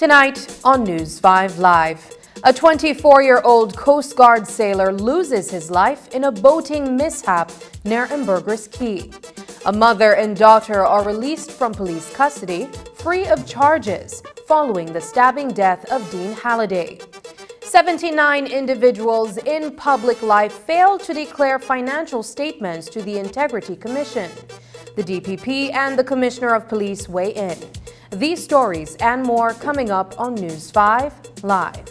Tonight on News 5 Live, a 24-year-old Coast Guard sailor loses his life in a boating mishap near Ambergris Caye. A mother and daughter are released from police custody, free of charges, following the stabbing death of Dean Halliday. 79 individuals in public life failed to declare financial statements to the Integrity Commission. The DPP and the Commissioner of Police weigh in. These stories and more coming up on News 5 Live.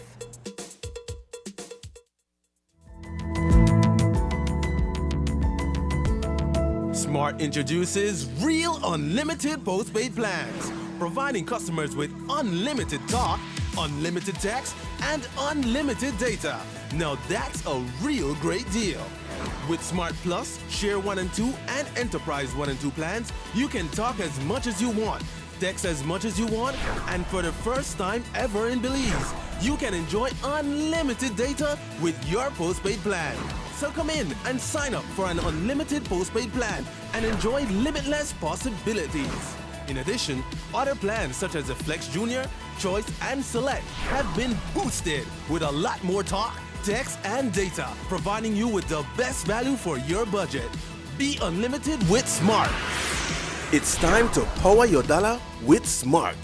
Smart introduces Real Unlimited Postpaid Plans, providing customers with unlimited talk, unlimited text, and unlimited data. Now that's a real great deal. With Smart Plus, Share 1 and 2, and Enterprise 1 and 2 plans, you can talk as much as you want, text as much as you want, and for the first time ever in Belize, you can enjoy unlimited data with your postpaid plan. So come in and sign up for an unlimited postpaid plan and enjoy limitless possibilities. In addition, other plans such as the Flex Junior, Choice, and Select have been boosted with a lot more talk, text, and data, providing you with the best value for your budget. Be unlimited with Smart. It's time to power your dollar with Smart.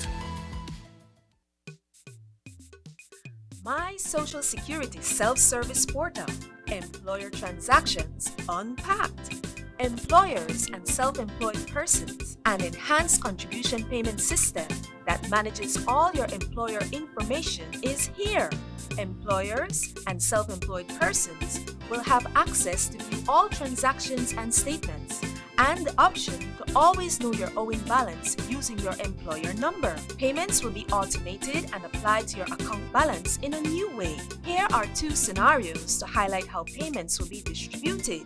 My Social Security Self-Service Portal. Employer Transactions Unpacked. Employers and self-employed persons. An enhanced contribution payment system that manages all your employer information is here. Employers and self-employed persons will have access to view all transactions and statements, and the option to always know your owing balance using your employer number. Payments will be automated and applied to your account balance in a new way. Here are two scenarios to highlight how payments will be distributed.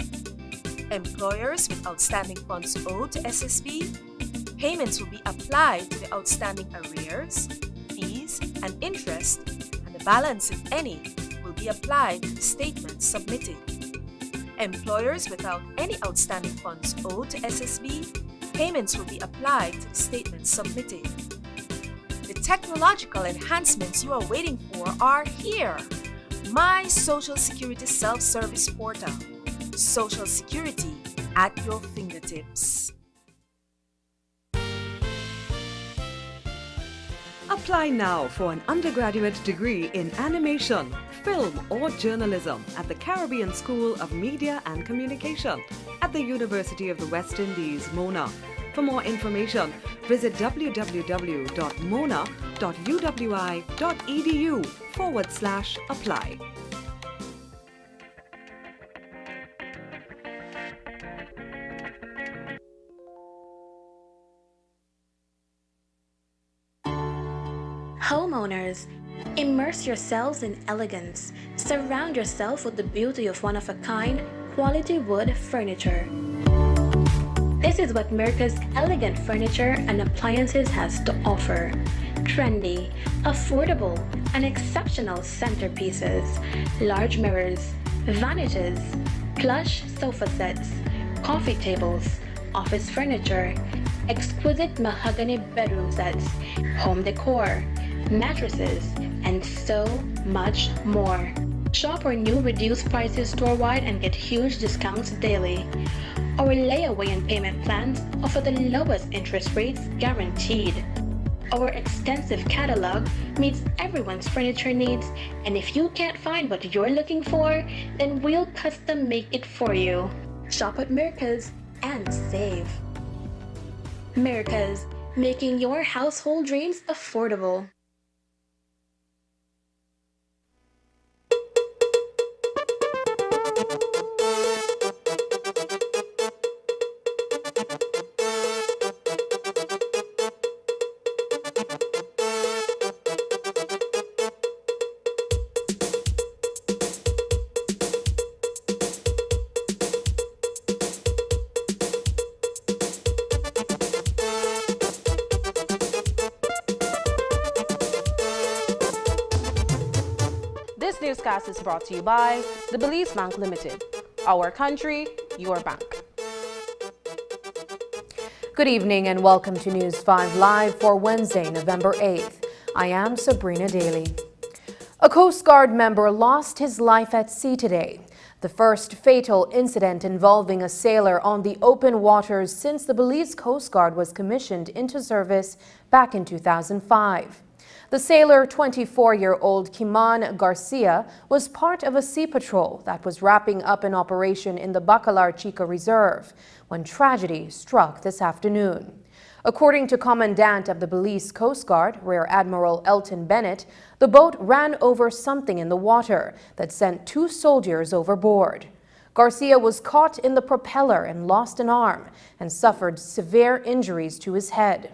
Employers with outstanding funds owed to SSB, payments will be applied to the outstanding arrears, fees, and interest, and the balance, if any, will be applied to the statements submitted. Employers without any outstanding funds owed to SSB, payments will be applied to the statements submitted. The technological enhancements you are waiting for are here. My Social Security Self-Service Portal. Social Security at your fingertips. Apply now for an undergraduate degree in animation, film or journalism at the Caribbean School of Media and Communication at the University of the West Indies, Mona. For more information, visit www.mona.uwi.edu/apply. Homeowners, immerse yourselves in elegance. Surround yourself with the beauty of one-of-a-kind, quality wood furniture. This is what America's elegant furniture and appliances has to offer. Trendy, affordable, and exceptional centerpieces, large mirrors, vanities, plush sofa sets, coffee tables, office furniture, exquisite mahogany bedroom sets, home decor, mattresses, and so much more. Shop our new reduced prices store-wide and get huge discounts daily. Our layaway and payment plans offer the lowest interest rates guaranteed. Our extensive catalog meets everyone's furniture needs, and if you can't find what you're looking for, then we'll custom make it for you. Shop at Mirka's and save. Mirka's, making your household dreams affordable. This newscast is brought to you by the Belize Bank Limited. Our country, your bank. Good evening and welcome to News 5 Live for Wednesday, November 8th. I am Sabrina Daly. A Coast Guard member lost his life at sea today. The first fatal incident involving a sailor on the open waters since the Belize Coast Guard was commissioned into service back in 2005. The sailor, 24-year-old Caye Garcia, was part of a sea patrol that was wrapping up an operation in the Bacalar Chica Reserve when tragedy struck this afternoon. According to Commandant of the Belize Coast Guard, Rear Admiral Elton Bennett, the boat ran over something in the water that sent 2 soldiers overboard. Garcia was caught in the propeller and lost an arm and suffered severe injuries to his head.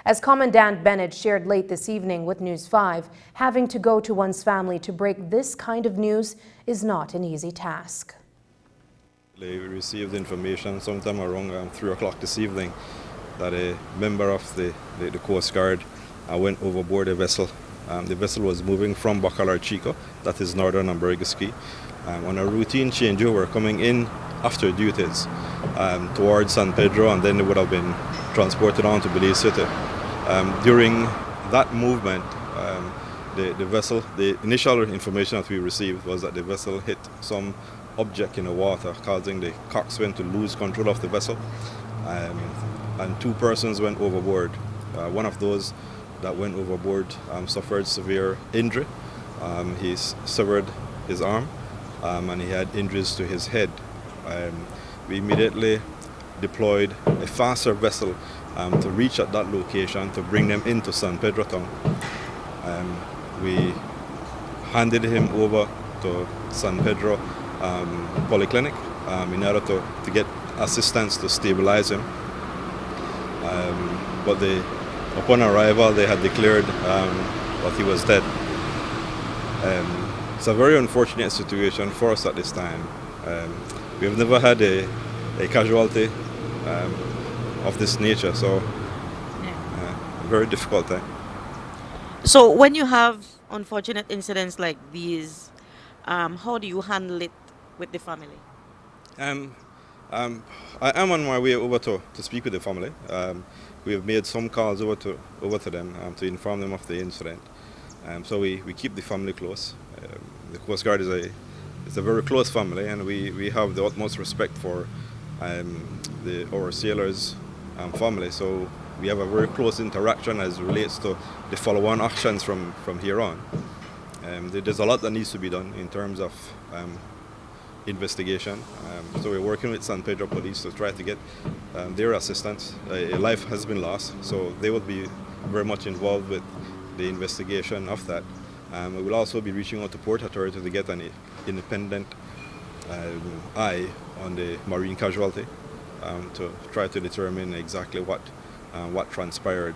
As Commandant Bennett shared late this evening with News 5, having to go to one's family to break this kind of news is not an easy task. We received information sometime around 3 o'clock this evening that a member of the Coast Guard went overboard a vessel. The vessel was moving from Bacalar Chico, that is northern and Burgess Key, on a routine changeover coming in after duties towards San Pedro, and then they would have been transported on to Belize City. During that movement, the vessel, the initial information that we received was that the vessel hit some object in the water, causing the coxswain to lose control of the vessel, and 2 persons went overboard. One of those that went overboard suffered severe injury. He severed his arm and he had injuries to his head. We immediately deployed a faster vessel to reach at that location to bring them into San Pedro town. We handed him over to San Pedro Polyclinic in order to get assistance to stabilize him. But upon arrival, they had declared that he was dead. It's a very unfortunate situation for us at this time. We have never had a casualty of this nature, so very difficult time. So when you have unfortunate incidents like these, how do you handle it with the family? I am on my way over to speak with the family. We have made some calls over to them to inform them of the incident. So we keep the family close. The Coast Guard is a very close family, and we have the utmost respect for our sailors' family. So we have a very close interaction as it relates to the follow-on actions from here on. There's a lot that needs to be done in terms of investigation. So we're working with San Pedro Police to try to get their assistance. A life has been lost, so they will be very much involved with the investigation of that. We will also be reaching out to Port Authority to get an independent eye on the marine casualty to try to determine exactly what transpired.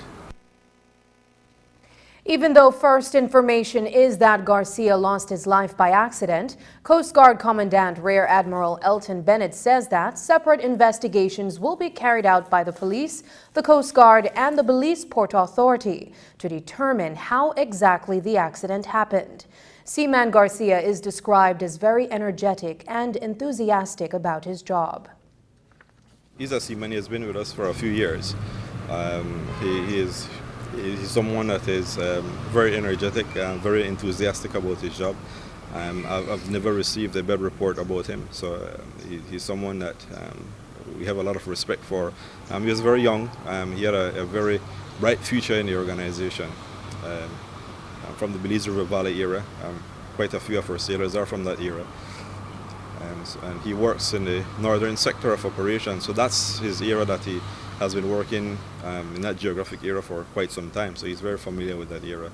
Even though first information is that Garcia lost his life by accident, Coast Guard Commandant Rear Admiral Elton Bennett says that separate investigations will be carried out by the police, the Coast Guard, and the Belize Port Authority to determine how exactly the accident happened. Seaman Garcia is described as very energetic and enthusiastic about his job. He's a seaman. He has been with us for a few years. He's someone that is very energetic and very enthusiastic about his job. I've never received a bad report about him, so he's someone that we have a lot of respect for. He was very young. He had a very bright future in the organization. From the Belize River Valley era, quite a few of our sailors are from that era. And he works in the northern sector of operations, so that's his era that he has been working in that geographic area for quite some time, so he's very familiar with that era.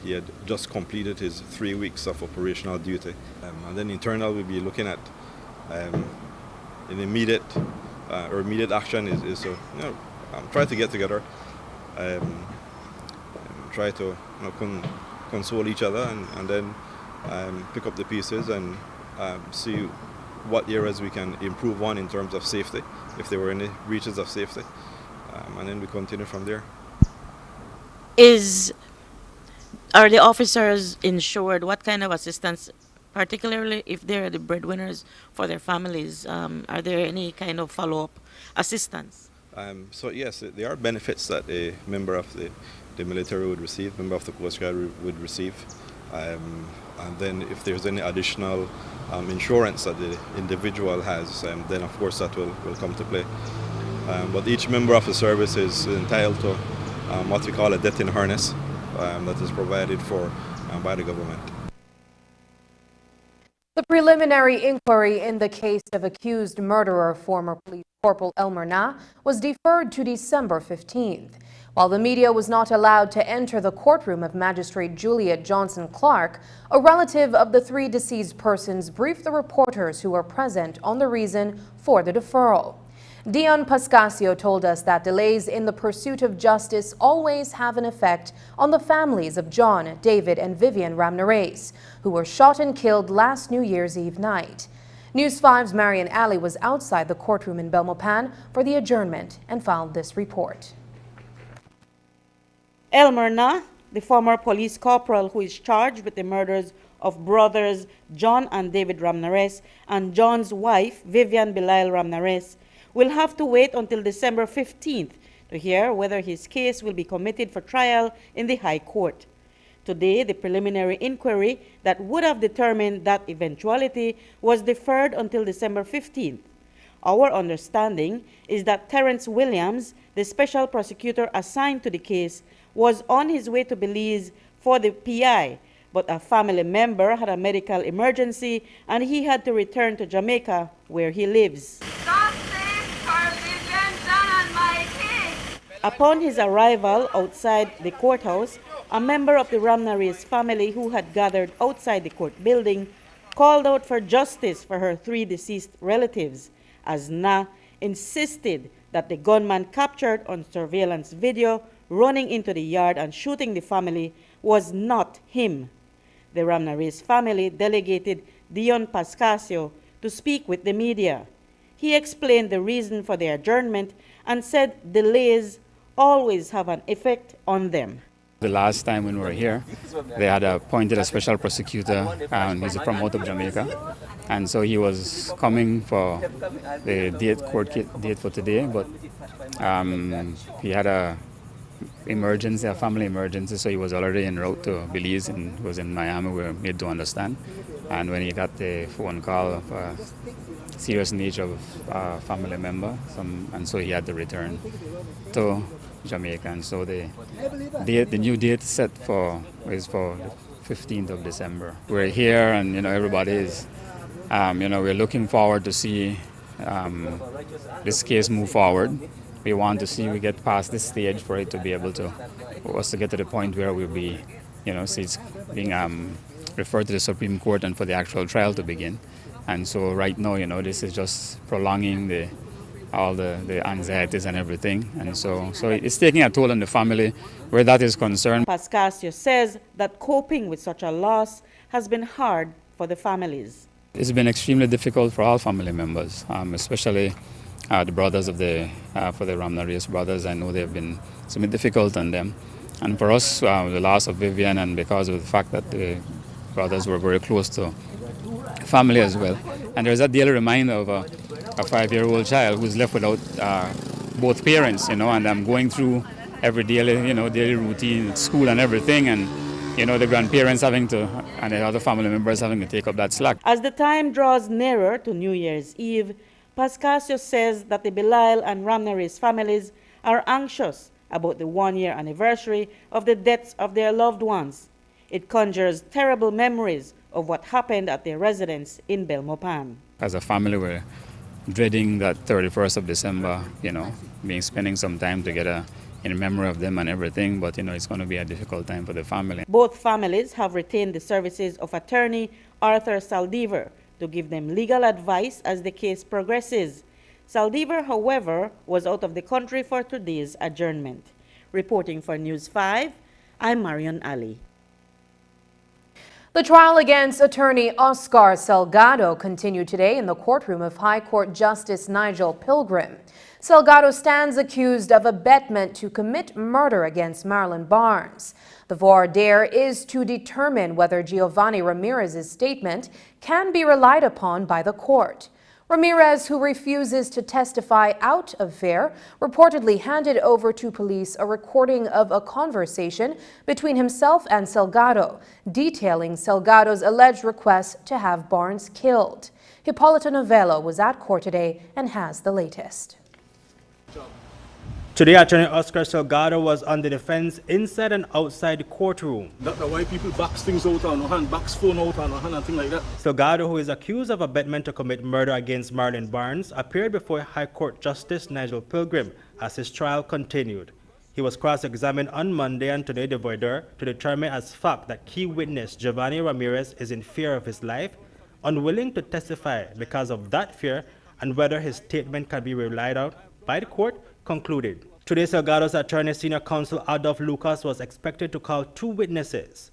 He had just completed his 3 weeks of operational duty. And then internal we'll be looking at an immediate action is to try to get together, try to console each other, and then pick up the pieces and see what areas we can improve on in terms of safety, if there were any breaches of safety, and then we continue from there. Are the officers insured? What kind of assistance, particularly if they're the breadwinners for their families, are there any kind of follow-up assistance? So yes, there are benefits that a member of the military would receive, member of the Coast Guard would receive. And then if there's any additional insurance that the individual has, then of course that will come to play. But each member of the service is entitled to what we call a death in harness that is provided for by the government. The preliminary inquiry in the case of accused murderer former Police Corporal Elmer Na was deferred to December 15th. While the media was not allowed to enter the courtroom of Magistrate Juliet Johnson Clark, a relative of the 3 deceased persons briefed the reporters who were present on the reason for the deferral. Dion Pascasio told us that delays in the pursuit of justice always have an effect on the families of John, David, and Vivian Ramnareis, who were shot and killed last New Year's Eve night. News 5's Marian Ali was outside the courtroom in Belmopan for the adjournment and filed this report. Elmer Na, the former police corporal who is charged with the murders of brothers John and David Ramnareis and John's wife, Vivian Belial Ramnareis, will have to wait until December 15th to hear whether his case will be committed for trial in the High Court. Today, the preliminary inquiry that would have determined that eventuality was deferred until December 15th. Our understanding is that Terrence Williams, the special prosecutor assigned to the case, was on his way to Belize for the PI, but a family member had a medical emergency and he had to return to Jamaica, where he lives. Upon his arrival outside the courthouse, a member of the Ramnareis family who had gathered outside the court building called out for justice for her 3 deceased relatives, as Na insisted that the gunman captured on surveillance video running into the yard and shooting the family was not him. The Ramnareis family delegated Dion Pascasio to speak with the media. He explained the reason for the adjournment and said delays always have an effect on them. The last time when we were here, they had appointed a special prosecutor, he's from out of Jamaica, and so he was coming for the court date for today, but he had a family emergency, so he was already en route to Belize and was in Miami, we were made to understand. And when he got the phone call of a serious nature of a family member, and so he had to return to Jamaica. And so the new date set is for the 15th of December. We're here, and everybody is, we're looking forward to see this case move forward. We want to see we get past this stage for it to be able to, for us to get to the point where we'll be, see it's being referred to the Supreme Court and for the actual trial to begin. And so right now, this is just prolonging all the anxieties and everything. And so it's taking a toll on the family where that is concerned. Pascasio says that coping with such a loss has been hard for the families. It's been extremely difficult for all family members, especially the brothers for the Ramnareis brothers. I know they've been somewhat difficult on them. And for us, the loss of Vivian, and because of the fact that the brothers were very close to family as well. And there's a daily reminder of a 5-year-old child who's left without both parents, and I'm going through every daily routine at school and everything, and the grandparents having to, and the other family members having to take up that slack. As the time draws nearer to New Year's Eve, Pascasio says that the Belial and Ramnareis families are anxious about the 1-year anniversary of the deaths of their loved ones. It conjures terrible memories of what happened at their residence in Belmopan. As a family, we're dreading that 31st of December, spending some time together in memory of them and everything, but it's going to be a difficult time for the family. Both families have retained the services of attorney Arthur Saldivar to give them legal advice as the case progresses. Saldivar, however, was out of the country for today's adjournment. Reporting for News 5, I'm Marian Ali. The trial against attorney Oscar Salgado continued today in the courtroom of High Court Justice Nigel Pilgrim. Salgado stands accused of abetment to commit murder against Marilyn Barnes. The voir dire is to determine whether Giovanni Ramirez's statement can be relied upon by the court. Ramirez, who refuses to testify out of fear, reportedly handed over to police a recording of a conversation between himself and Salgado, detailing Salgado's alleged request to have Barnes killed. Hipólito Novello was at court today and has the latest. Today, Attorney Oscar Salgado was on the defense inside and outside the courtroom. That's why people box things out on hand, box phone out on hand and things like that. Salgado, who is accused of abetment to commit murder against Marlon Barnes, appeared before High Court Justice Nigel Pilgrim as his trial continued. He was cross-examined on Monday and today de voir to determine as fact that key witness Giovanni Ramirez is in fear of his life, unwilling to testify because of that fear, and whether his statement can be relied on by the court, concluded. Today, Salgado's attorney, Senior Counsel Adolf Lucas, was expected to call 2 witnesses.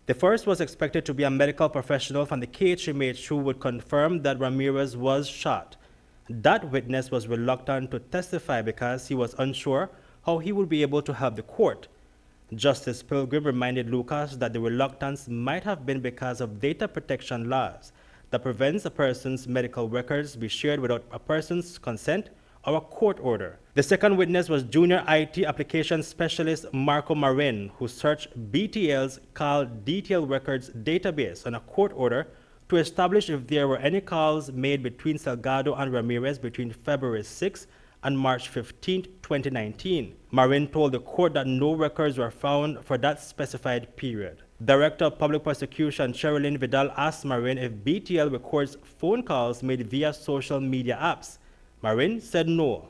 The first was expected to be a medical professional from the KHMH who would confirm that Ramirez was shot. That witness was reluctant to testify because he was unsure how he would be able to help the court. Justice Pilgrim reminded Lucas that the reluctance might have been because of data protection laws that prevents a person's medical records be shared without a person's consent or a court order. The second witness was junior IT application specialist Marco Marin, who searched BTL's call detail records database on a court order to establish if there were any calls made between Salgado and Ramirez between February 6 and March 15, 2019. Marin told the court that no records were found for that specified period. Director of Public Prosecution Sherilyn Vidal asked Marin if BTL records phone calls made via social media apps. Marin said no.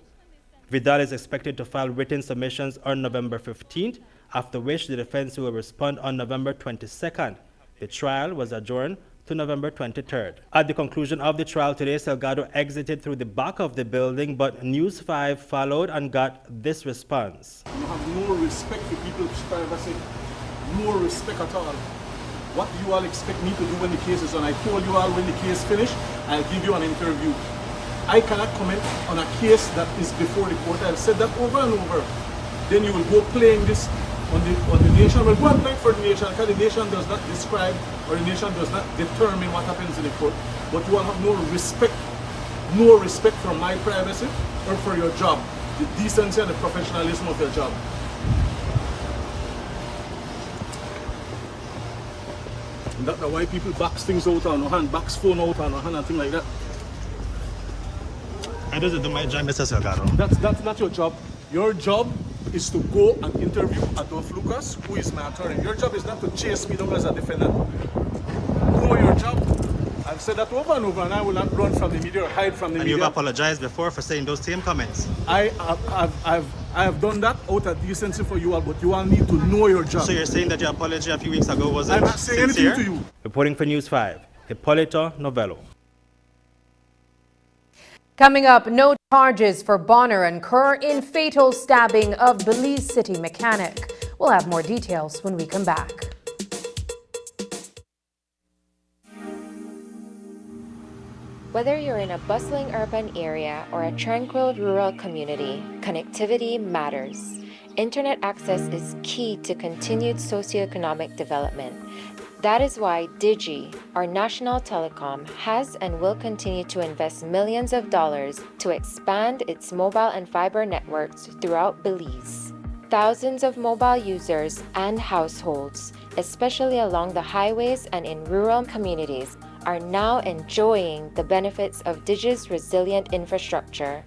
Vidal is expected to file written submissions on November 15th, after which the defense will respond on November 22nd. The trial was adjourned to November 23rd. At the conclusion of the trial today, Salgado exited through the back of the building, but News 5 followed and got this response. You have no respect for people's privacy, no respect at all. What do you all expect me to do when the case is on? I told you all when the case finished, I'll give you an interview. I cannot comment on a case that is before the court. I've said that over and over. Then you will go playing this on the nation. Well, go and play it for the nation, because the nation does not describe or the nation does not determine what happens in the court. But you will have no respect for my privacy or for your job, the decency and the professionalism of your job. And that's why people box things out on hand, box phone out on hand and things like that. I don't do my job, Mr. Salgado. That's not your job. Your job is to go and interview Adolf Lucas, who is my attorney. Your job is not to chase me down as a defendant. Know your job. I've said that over and over, and I will not run from the media or hide from the media. And you've apologized before for saying those same comments. I have done that out of decency for you all, but you all need to know your job. So you're saying that your apology a few weeks ago wasn't I'm not saying sincere? anything to you. Reporting for News 5, Hipólito Novello. Coming up, no charges for Bonner and Kerr in fatal stabbing of Belize City mechanic. We'll have more details when we come back. Whether you're in a bustling urban area or a tranquil rural community, connectivity matters. Internet access is key to continued socioeconomic development. That is why Digi, our national telecom, has and will continue to invest millions of dollars to expand its mobile and fiber networks throughout Belize. Thousands of mobile users and households, especially along the highways and in rural communities, are now enjoying the benefits of Digi's resilient infrastructure.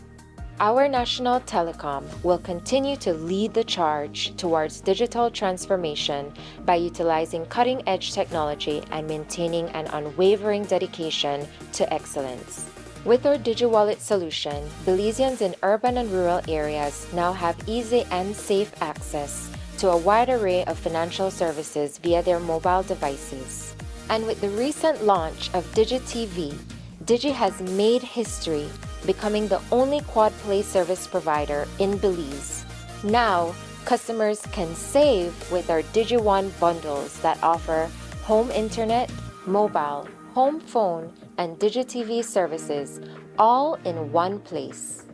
Our national telecom will continue to lead the charge towards digital transformation by utilizing cutting-edge technology and maintaining an unwavering dedication to excellence. With our DigiWallet solution, Belizeans in urban and rural areas now have easy and safe access to a wide array of financial services via their mobile devices. And with the recent launch of DigiTV, Digi has made history, becoming the only quad play service provider in Belize. Now, customers can save with our DigiOne bundles that offer home internet, mobile, home phone, and DigiTV services all in one place.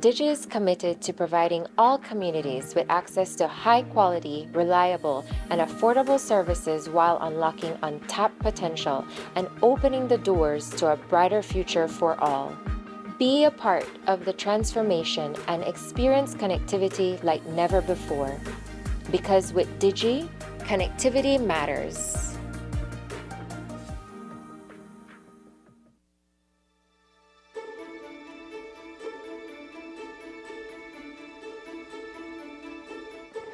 Digi is committed to providing all communities with access to high-quality, reliable, and affordable services while unlocking untapped potential and opening the doors to a brighter future for all. Be a part of the transformation and experience connectivity like never before. Because with Digi, connectivity matters.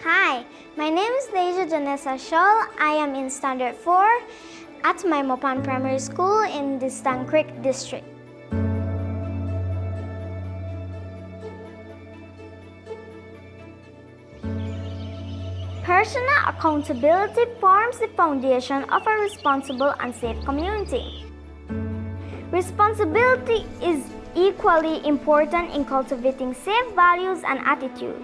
Hi, my name is Deja Janessa Scholl. I am in Standard 4 at Maimopan Primary School in the Stang Creek District. Personal accountability forms the foundation of a responsible and safe community. Responsibility is equally important in cultivating safe values and attitudes.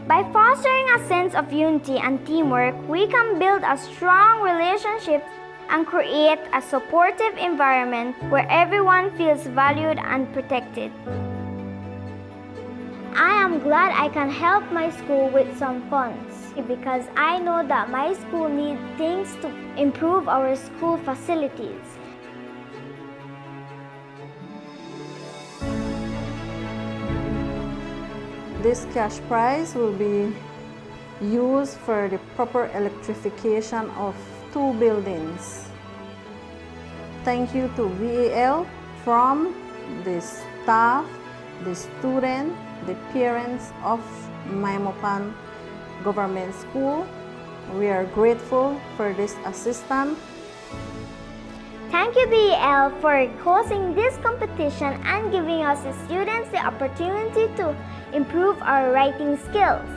By fostering a sense of unity and teamwork, we can build a strong relationship and create a supportive environment where everyone feels valued and protected. I am glad I can help my school with some funds because I know that my school needs things to improve our school facilities. This cash prize will be used for the proper electrification of 2 buildings. Thank you to VAL from the staff, the students, the parents of Maimopan Government School. We are grateful for this assistance. Thank you, VAL, for hosting this competition and giving us the students the opportunity to improve our writing skills.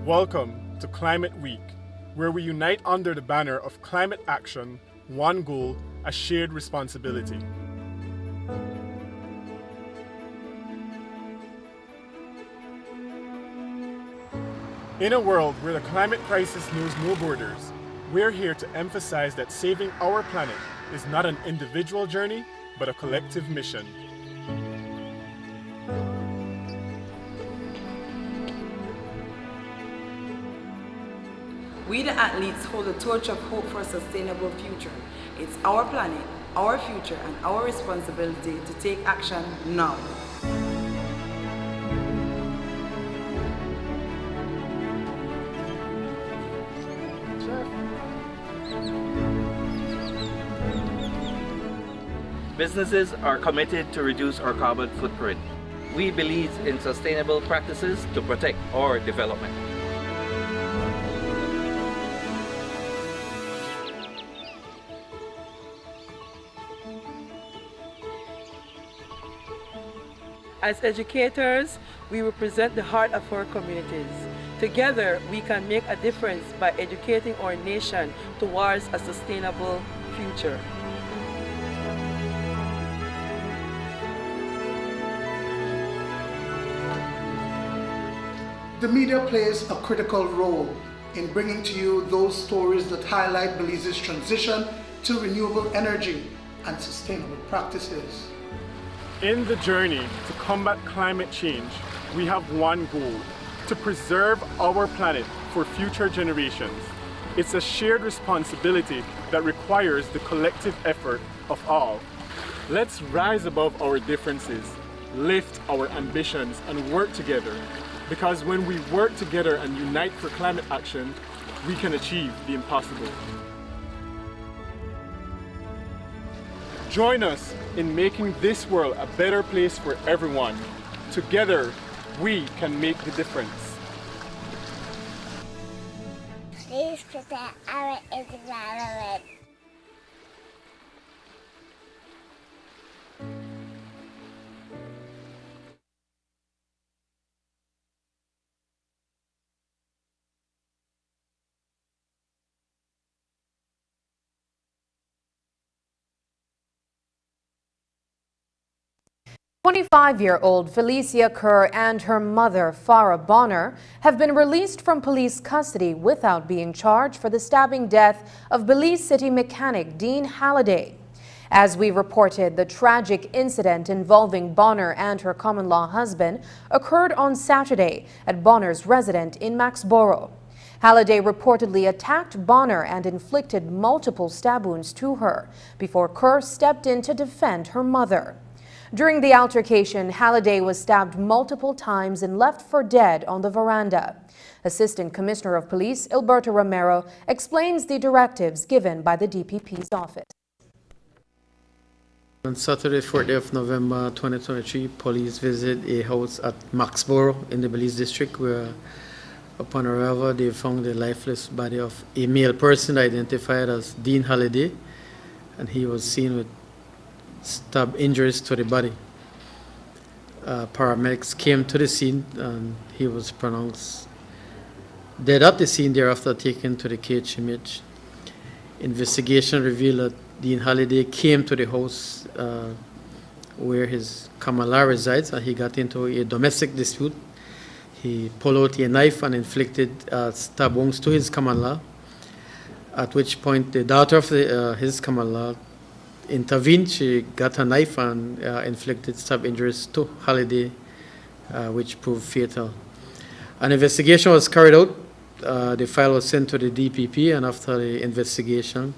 Welcome to Climate Week, where we unite under the banner of climate action, one goal, a shared responsibility. In a world where the climate crisis knows no borders, we're here to emphasize that saving our planet is not an individual journey, but a collective mission. We the athletes hold the torch of hope for a sustainable future. It's our planet, our future, and our responsibility to take action now. Businesses are committed to reduce our carbon footprint. We believe in sustainable practices to protect our development. As educators, we represent the heart of our communities. Together, we can make a difference by educating our nation towards a sustainable future. The media plays a critical role in bringing to you those stories that highlight Belize's transition to renewable energy and sustainable practices. In the journey to combat climate change, we have one goal: to preserve our planet for future generations. It's a shared responsibility that requires the collective effort of all. Let's rise above our differences, lift our ambitions, and work together. Because when we work together and unite for climate action, we can achieve the impossible. Join us in making this world a better place for everyone. Together, we can make the difference. Please protect our environment. 25-year-old Felicia Kerr and her mother, Farah Bonner, have been released from police custody without being charged for the stabbing death of Belize City mechanic Dean Halliday. As we reported, the tragic incident involving Bonner and her common-law husband occurred on Saturday at Bonner's residence in Maxborough. Halliday reportedly attacked Bonner and inflicted multiple stab wounds to her before Kerr stepped in to defend her mother. During the altercation, Halliday was stabbed multiple times and left for dead on the veranda. Assistant Commissioner of Police Alberto Romero explains the directives given by the DPP's office. On Saturday, 4th day of November 2023, police visited a house at Maxborough in the Belize district where, upon arrival, they found the lifeless body of a male person identified as Dean Halliday, and he was seen with stab injuries to the body. Paramedics came to the scene and he was pronounced dead at the scene, thereafter taken to the KHMH. Investigation revealed that Dean Halliday came to the house where his Kamala resides, and he got into a domestic dispute. He pulled out a knife and inflicted stab wounds to his Kamala, at which point the daughter of his Kamala intervened. She got a knife and inflicted stab injuries to Halliday, which proved fatal. An investigation was carried out. The file was sent to the DPP, and after the investigation,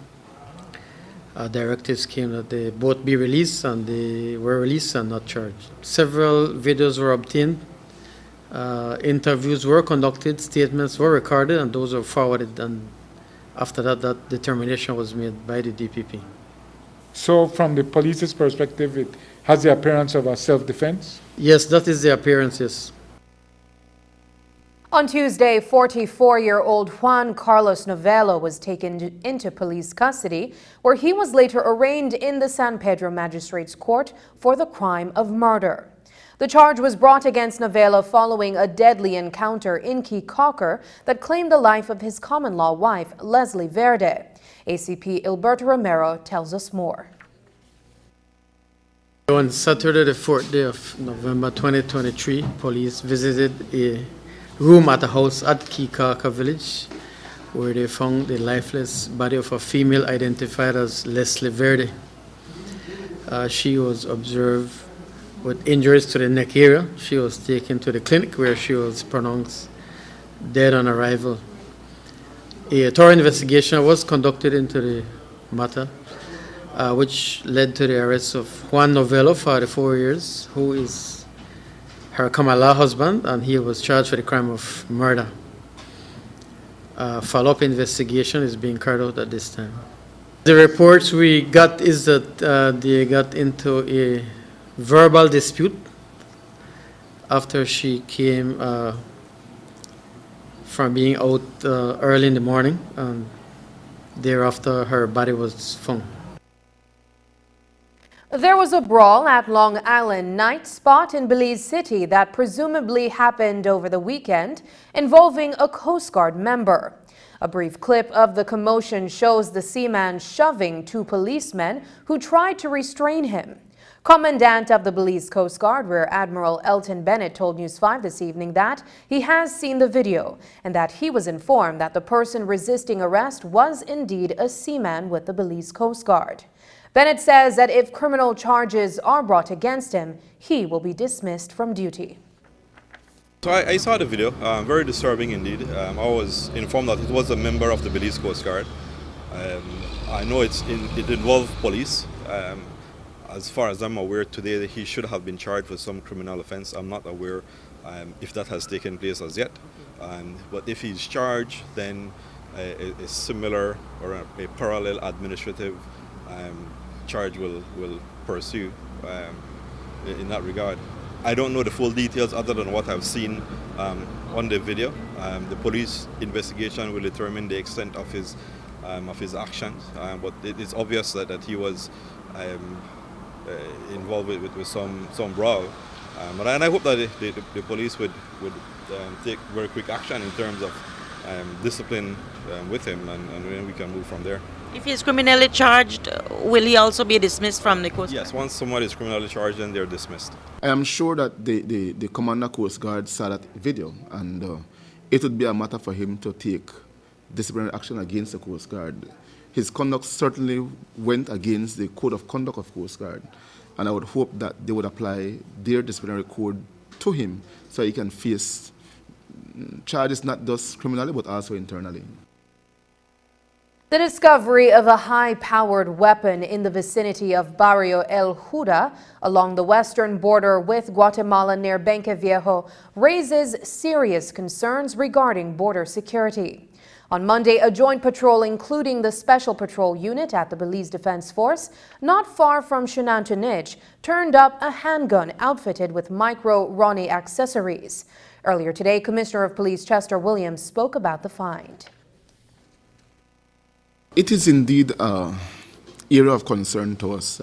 directives came that they both be released, and they were released and not charged. Several videos were obtained, interviews were conducted, statements were recorded, and those were forwarded, and after that, that determination was made by the DPP. So from the police's perspective, it has the appearance of a self-defense? Yes, that is the appearance, yes. On Tuesday, 44-year-old Juan Carlos Novello was taken into police custody, where he was later arraigned in the San Pedro Magistrates Court for the crime of murder. The charge was brought against Novello following a deadly encounter in Caye Caulker that claimed the life of his common-law wife, Leslie Verde. ACP Alberto Romero tells us more. On Saturday, the 4th day of November 2023, police visited a room at a house at Caye Caulker village where they found the lifeless body of a female identified as Leslie Verde. She was observed with injuries to the neck area. She was taken to the clinic where she was pronounced dead on arrival. A thorough investigation was conducted into the matter, which led to the arrest of Juan Novello, 44 years, who is her Kamala husband, and he was charged for the crime of murder. Follow-up investigation is being carried out at this time. The reports we got is that they got into a verbal dispute after she came from being out early in the morning, and thereafter her body was found. There was a brawl at Long Island Night Spot in Belize City that presumably happened over the weekend, involving a Coast Guard member. A brief clip of the commotion shows the seaman shoving two policemen who tried to restrain him. Commandant of the Belize Coast Guard, Rear Admiral Elton Bennett, told News 5 this evening that he has seen the video and that he was informed that the person resisting arrest was indeed a seaman with the Belize Coast Guard. Bennett says that if criminal charges are brought against him, he will be dismissed from duty. So I saw the video, very disturbing indeed. I was informed that it was a member of the Belize Coast Guard. I know it involved police. As far as I'm aware today, he should have been charged with some criminal offense. I'm not aware if that has taken place as yet. But if he's charged, then a similar or a parallel administrative charge will pursue in that regard. I don't know the full details other than what I've seen on the video. The police investigation will determine the extent of his actions, but it is obvious that he was involved with some brawl. And I hope that the police would take very quick action in terms of discipline with him, and then we can move from there. If he's criminally charged, will he also be dismissed from the Coast Guard? Yes, once someone is criminally charged, then they're dismissed. I am sure that the Commander Coast Guard saw that video, and it would be a matter for him to take disciplinary action against the Coast Guard. His conduct certainly went against the code of conduct of Coast Guard, and I would hope that they would apply their disciplinary code to him so he can face charges not just criminally but also internally. The discovery of a high-powered weapon in the vicinity of Barrio El Huda along the western border with Guatemala near Benqueviejo raises serious concerns regarding border security. On Monday, a joint patrol including the Special Patrol Unit at the Belize Defense Force, not far from Shenantonich, turned up a handgun outfitted with micro-Ronnie accessories. Earlier today, Commissioner of Police Chester Williams spoke about the find. It is indeed an area of concern to us.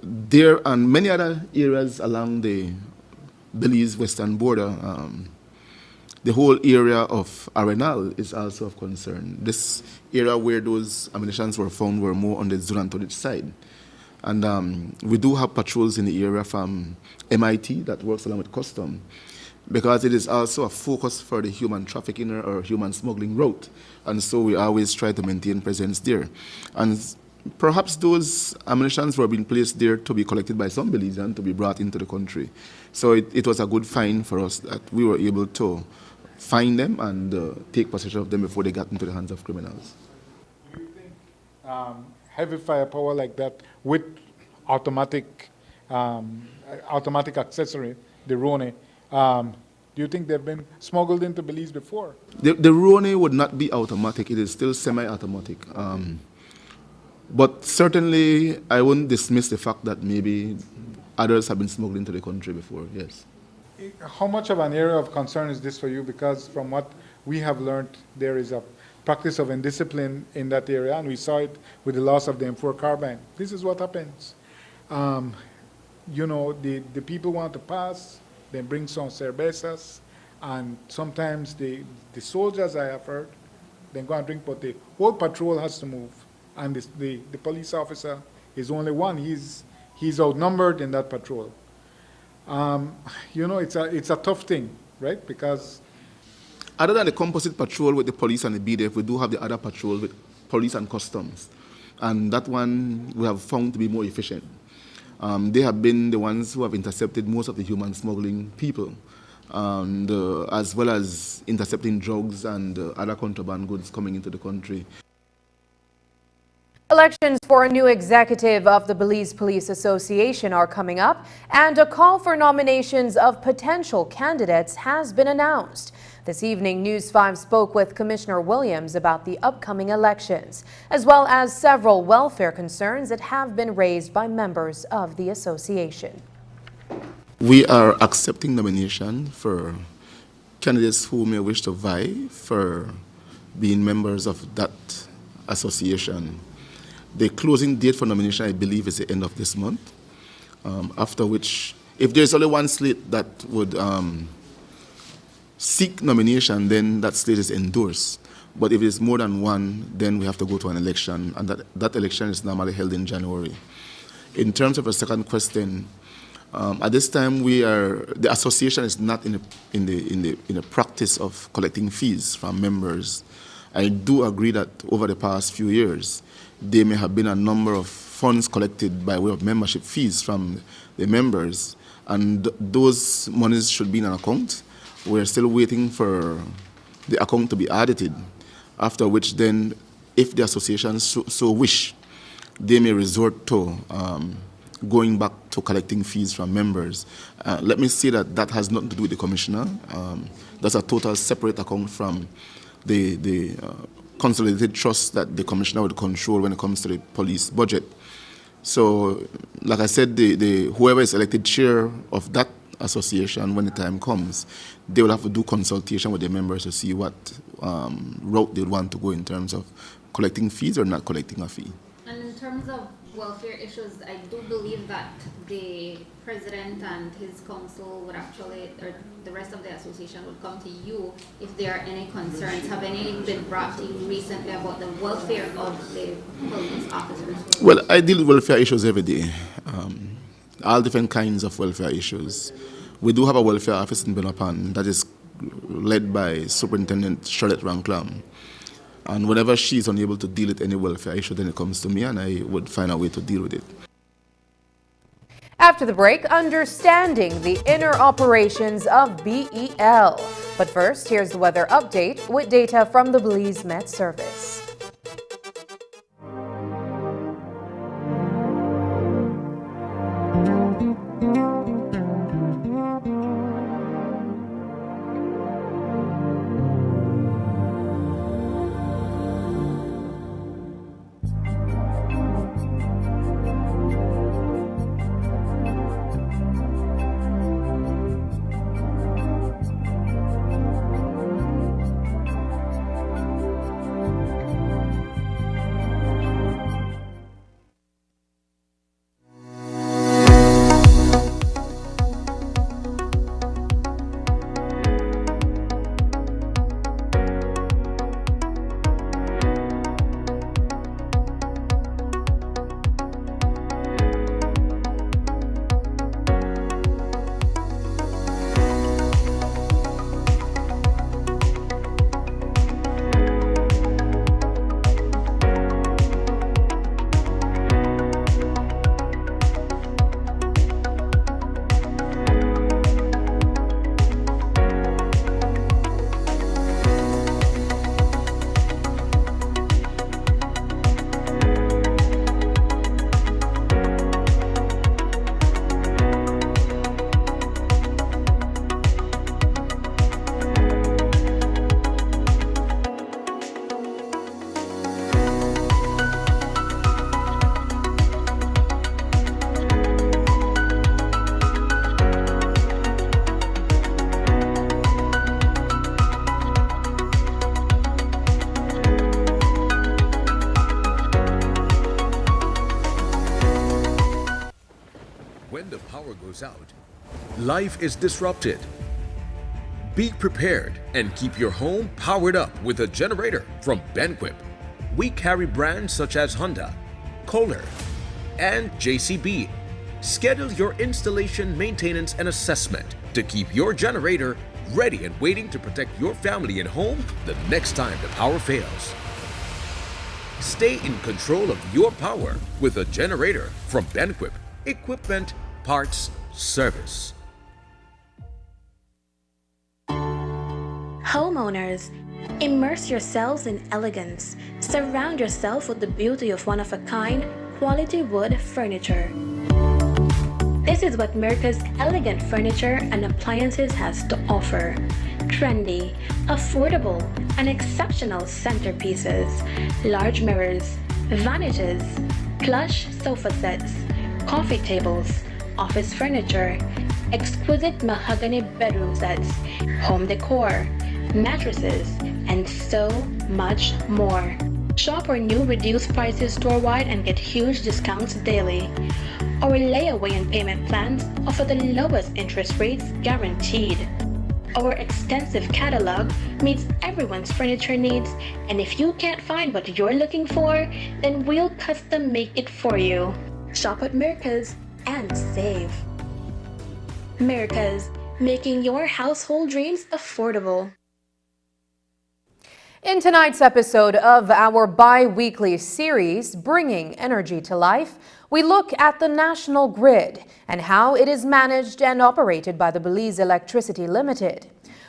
There and many other areas along the Belize western border, the whole area of Arenal is also of concern. This area where those ammunitions were found were more on the Zunantonich side. And we do have patrols in the area from MIT that works along with custom, because it is also a focus for the human trafficking or human smuggling route. And so we always try to maintain presence there. And perhaps those ammunitions were being placed there to be collected by some Belizean to be brought into the country. So it was a good find for us that we were able to find them and take possession of them before they got into the hands of criminals. Do you think heavy firepower like that with automatic accessory, the Rone, do you think they've been smuggled into Belize before? The Rone would not be automatic. It is still semi-automatic. But certainly, I wouldn't dismiss the fact that maybe others have been smuggled into the country before, yes. How much of an area of concern is this for you? Because from what we have learned, there is a practice of indiscipline in that area, and we saw it with the loss of the M4 carbine. This is what happens. You know, the people want to pass, then bring some cervezas, and sometimes the soldiers, I have heard, then go and drink, but the whole patrol has to move, and the police officer is only one. He's outnumbered in that patrol. You know, it's a tough thing, right? Because other than the composite patrol with the police and the BDF, we do have the other patrol with police and customs, and that one we have found to be more efficient. They have been the ones who have intercepted most of the human smuggling people, and, as well as intercepting drugs and other contraband goods coming into the country. Elections for a new executive of the Belize Police Association are coming up, and a call for nominations of potential candidates has been announced. This evening, News 5 spoke with Commissioner Williams about the upcoming elections, as well as several welfare concerns that have been raised by members of the association. We are accepting nomination for candidates who may wish to vie for being members of that association. The closing date for nomination, I believe, is the end of this month, after which, if there's only one slate that would seek nomination, then that slate is endorsed. But if it's more than one, then we have to go to an election, and that election is normally held in January. In terms of a second question, at this time, the association is not in the practice of collecting fees from members. I do agree that over the past few years, there may have been a number of funds collected by way of membership fees from the members, and those monies should be in an account. We're still waiting for the account to be audited, after which then, if the association so wish, they may resort to going back to collecting fees from members. Let me say that has nothing to do with the commissioner. That's a total separate account from the consolidated trust that the commissioner would control when it comes to the police budget. So, like I said, whoever is elected chair of that association, when the time comes, they will have to do consultation with the members to see what route they want to go in terms of collecting fees or not collecting a fee. And in terms of welfare issues, I do believe that the president and his council would actually, or the rest of the association would come to you if there are any concerns. Have any been brought to you recently about the welfare of the police officers? Well, I deal with welfare issues every day. All different kinds of welfare issues. We do have a welfare office in Benapan that is led by Superintendent Charlotte Ranklam. And whenever she is unable to deal with any welfare issue, then it comes to me and I would find a way to deal with it. After the break, understanding the inner operations of BEL. But first, here's the weather update with data from the Belize Met Service. When the power goes out, life is disrupted. Be prepared and keep your home powered up with a generator from Benquip. We carry brands such as Honda, Kohler, and JCB. Schedule your installation, maintenance, and assessment to keep your generator ready and waiting to protect your family and home the next time the power fails. Stay in control of your power with a generator from Benquip. Equipment, parts, service. Homeowners, immerse yourselves in elegance. Surround yourself with the beauty of one-of-a-kind, quality wood furniture. This is what America's elegant furniture and appliances has to offer. Trendy, affordable, and exceptional centerpieces, large mirrors, vanities, plush sofa sets, coffee tables, office furniture, exquisite mahogany bedroom sets, home decor, mattresses, and so much more. Shop our new reduced prices store-wide and get huge discounts daily. Our layaway and payment plans offer the lowest interest rates guaranteed. Our extensive catalog meets everyone's furniture needs, and if you can't find what you're looking for, then we'll custom make it for you. Shop at Mirka's and save. Mirka's, making your household dreams affordable. In tonight's episode of our bi-weekly series, Bringing Energy to Life, we look at the national grid and how it is managed and operated by the Belize Electricity Limited.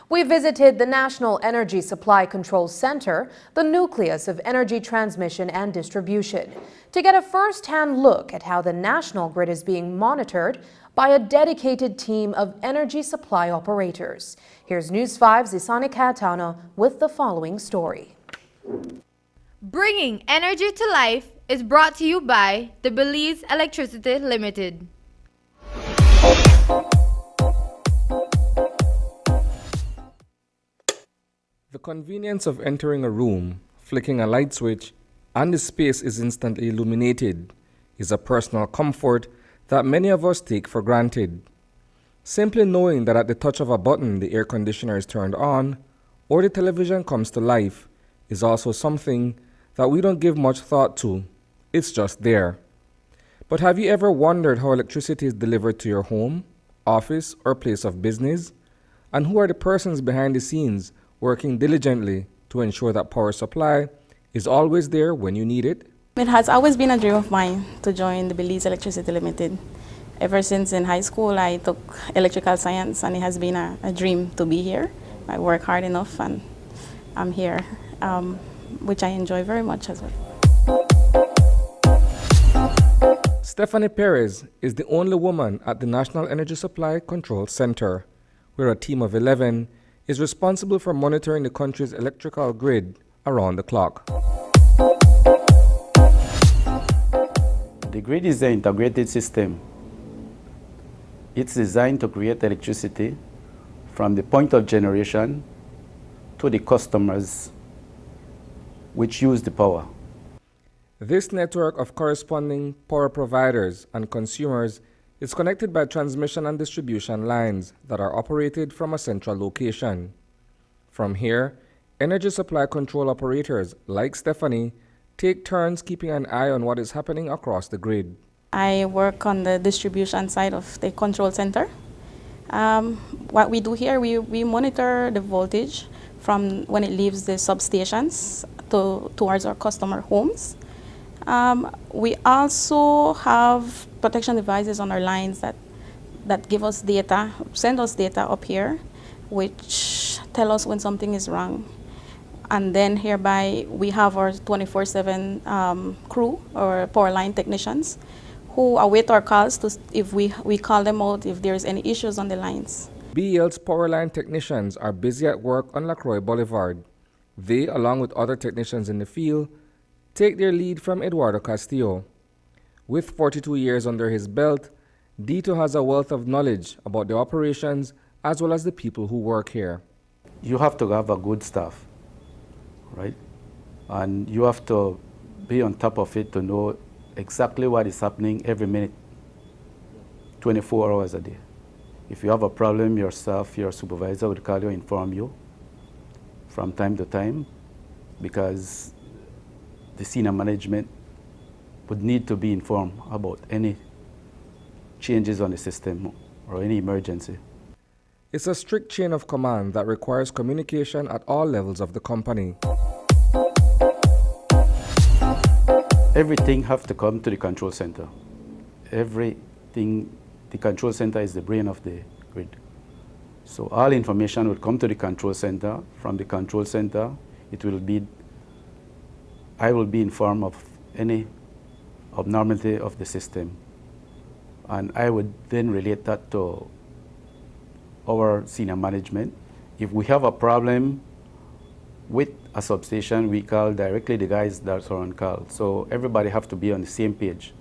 We visited the National Energy Supply Control Center, the nucleus of energy transmission and distribution, to get a first-hand look at how the national grid is being monitored by a dedicated team of energy supply operators. Here's News 5's Isani Catano with the following story. Bringing Energy to Life is brought to you by the Belize Electricity Limited. The convenience of entering a room, flicking a light switch, and the space is instantly illuminated is a personal comfort that many of us take for granted. Simply knowing that at the touch of a button the air conditioner is turned on or the television comes to life is also something that we don't give much thought to. It's just there. But have you ever wondered how electricity is delivered to your home, office, or place of business? And who are the persons behind the scenes working diligently to ensure that power supply is always there when you need it? It has always been a dream of mine to join the Belize Electricity Limited. Ever since in high school, I took electrical science, and it has been a dream to be here. I work hard enough, and I'm here, which I enjoy very much as well. Stephanie Perez is the only woman at the National Energy Supply Control Center, where a team of 11 is responsible for monitoring the country's electrical grid around the clock. The grid is an integrated system. It's designed to create electricity from the point of generation to the customers which use the power. This network of corresponding power providers and consumers is connected by transmission and distribution lines that are operated from a central location. From here, energy supply control operators like Stephanie take turns keeping an eye on what is happening across the grid. I work on the distribution side of the control center. What we do here, we monitor the voltage from when it leaves the substations towards our customer homes. We also have protection devices on our lines that give us data, send us data up here, which tell us when something is wrong. And then hereby, we have our 24/7 crew or power line technicians who await our calls if we call them out if there's any issues on the lines. BEL's power line technicians are busy at work on LaCroix Boulevard. They, along with other technicians in the field, take their lead from Eduardo Castillo. With 42 years under his belt, Dito has a wealth of knowledge about the operations as well as the people who work here. You have to have a good staff, right? And you have to be on top of it to know exactly what is happening every minute, 24 hours a day. If you have a problem, your staff, your supervisor would call you, inform you from time to time, because the senior management would need to be informed about any changes on the system or any emergency. It's a strict chain of command that requires communication at all levels of the company. Everything has to come to the control center. Everything, the control center is the brain of the grid. So all information will come to the control center. From the control center, I will be informed of any abnormality of the system. And I would then relate that to our senior management. If we have a problem with a substation, we call directly the guys that are on call. So everybody have to be on the same page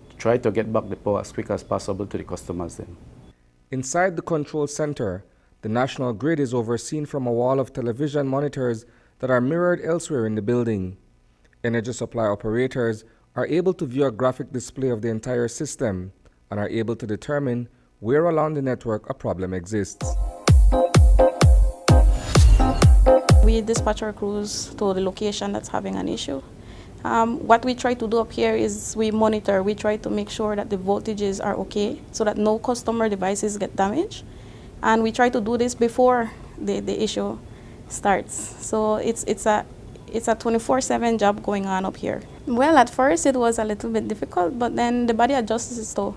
to try to get back the power as quick as possible to the customers then. Inside the control center, the national grid is overseen from a wall of television monitors that are mirrored elsewhere in the building. Energy supply operators are able to view a graphic display of the entire system and are able to determine where along the network a problem exists. We dispatch our crews to the location that's having an issue. What we try to do up here is we monitor, we try to make sure that the voltages are okay so that no customer devices get damaged. And we try to do this before the issue starts. So it's a 24/7 job going on up here. Well, at first it was a little bit difficult, but then the body adjusts to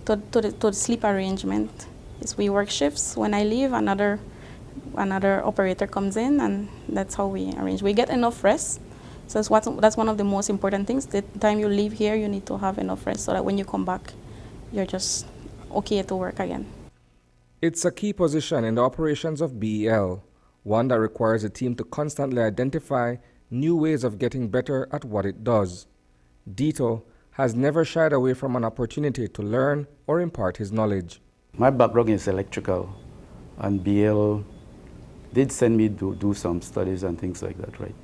the sleep arrangement. We work shifts. When I leave, another operator comes in, and that's how we arrange. We get enough rest. So that's one of the most important things. The time you leave here, you need to have enough rest so that when you come back, you're just okay to work again. It's a key position in the operations of BEL, one that requires a team to constantly identify new ways of getting better at what it does. Dito has never shied away from an opportunity to learn or impart his knowledge. My background is electrical, and BEL did send me to do some studies and things like that, right?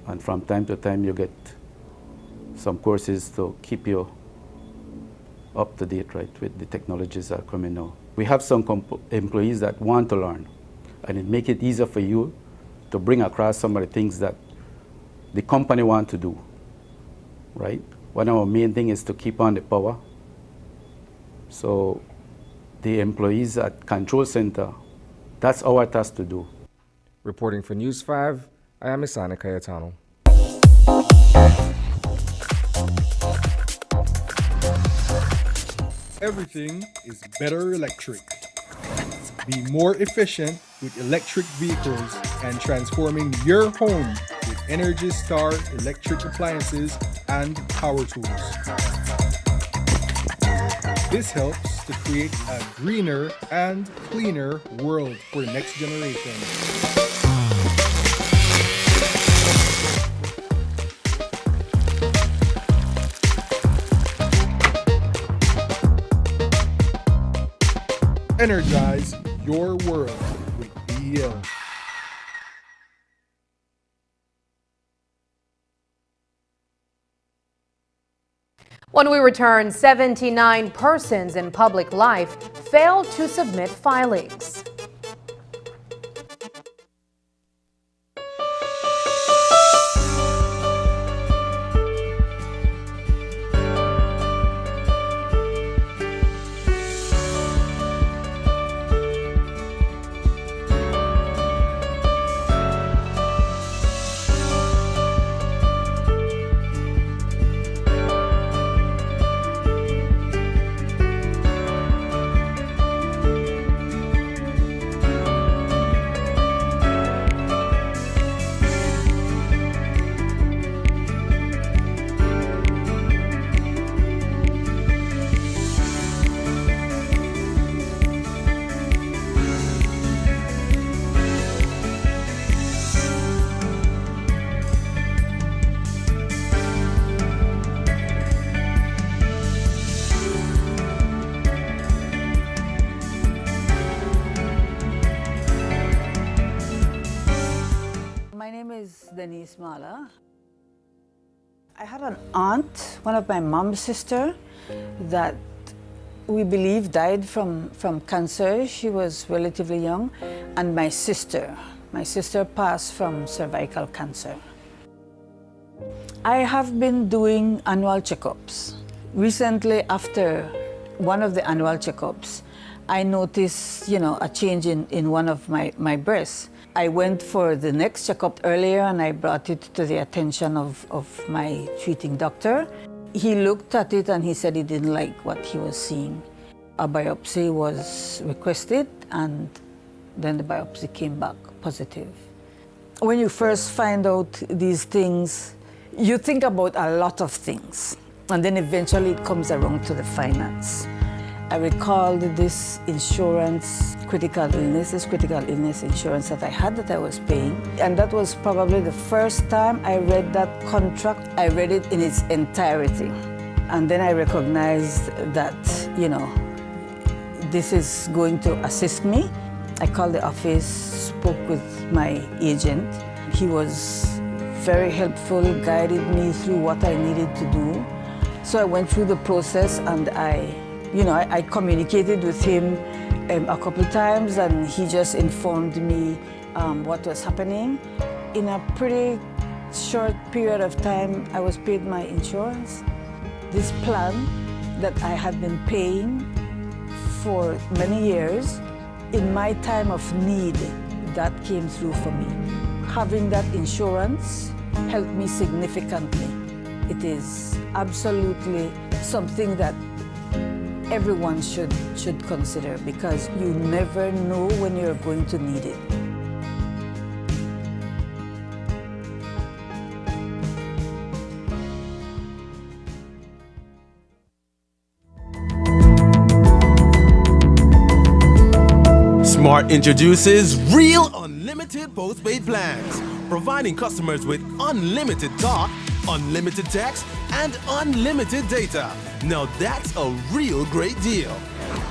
And from time to time you get some courses to keep you up to date, right, with the technologies that are coming now. We have some employees that want to learn, and it makes it easier for you to bring across some of the things that the company want to do, right? One of our main things is to keep on the power. So the employees at Control Center, that's our task to do. Reporting for News 5, I am Isani Cayetano. Everything is better electric. Be more efficient with electric vehicles and transforming your home with Energy Star electric appliances and power tools. This helps to create a greener and cleaner world for the next generation. Energize your world with BEL. When we return, 79 persons in public life failed to submit filings. I had an aunt, one of my mom's sister, that we believe died from cancer. She was relatively young. And my sister passed from cervical cancer. I have been doing annual checkups. Recently, after one of the annual checkups, I noticed, a change in one of my breasts. I went for the next checkup earlier and I brought it to the attention of my treating doctor. He looked at it and he said he didn't like what he was seeing. A biopsy was requested and then the biopsy came back positive. When you first find out these things, you think about a lot of things and then eventually it comes around to the finance. I recalled this insurance, critical illness insurance that I had that I was paying. And that was probably the first time I read that contract. I read it in its entirety. And then I recognized that, this is going to assist me. I called the office, spoke with my agent. He was very helpful, guided me through what I needed to do. So I went through the process and I communicated with him a couple times and he just informed me what was happening. In a pretty short period of time, I was paid my insurance. This plan that I had been paying for many years, in my time of need, that came through for me. Having that insurance helped me significantly. It is absolutely something that everyone should consider because you never know when you're going to need it. Smart introduces Real Unlimited Postpaid Plans, providing customers with unlimited talk, unlimited text, and unlimited data. Now that's a real great deal.